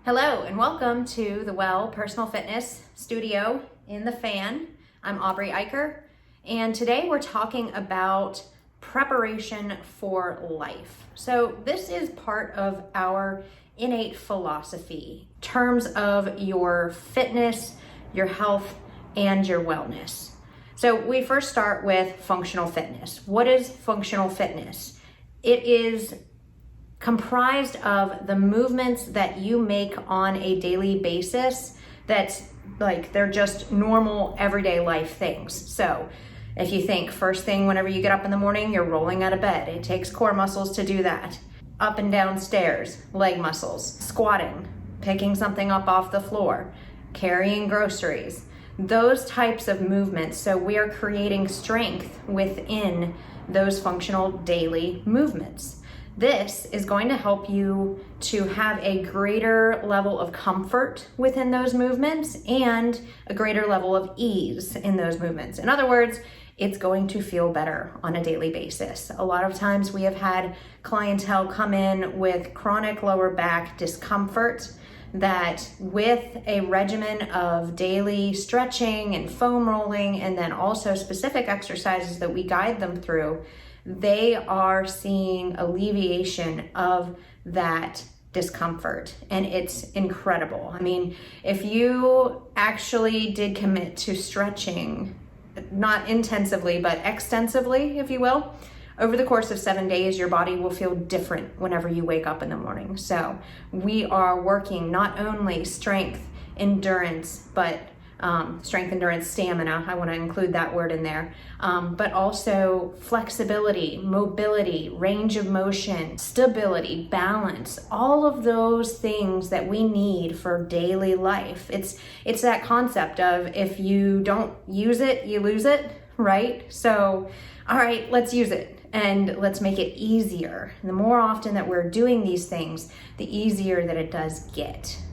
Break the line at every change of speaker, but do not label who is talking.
Hello and welcome to the Well Personal Fitness Studio in the Fan. I'm Aubrey Eicher, and today we're talking about preparation for life. So this is part of our innate philosophy, in terms of your fitness, your health, and your wellness. So we first start with functional fitness. What is functional fitness? It is comprised of the movements that you make on a daily basis that's like they're just normal everyday life things. So if you think first thing whenever you get up in the morning, you're rolling out of bed. It takes core muscles to do that. Up and down stairs, leg muscles, squatting, picking something up off the floor, carrying groceries, those types of movements. So we are creating strength within those functional daily movements. This is going to help you to have a greater level of comfort within those movements and a greater level of ease in those movements. In other words, it's going to feel better on a daily basis. A lot of times we have had clientele come in with chronic lower back discomfort that with a regimen of daily stretching and foam rolling and then also specific exercises that we guide them through, they are seeing alleviation of that discomfort, and it's incredible. I mean, if you actually did commit to stretching, not intensively, but extensively, if you will, over the course of 7 days, your body will feel different whenever you wake up in the morning. So we are working not only strength, endurance, but strength, endurance, stamina, I want to include that word in there, but also flexibility, mobility, range of motion, stability, balance, all of those things that we need for daily life. It's that concept of if you don't use it, you lose it, right? So, all right, let's use it and let's make it easier. And the more often that we're doing these things, the easier that it does get.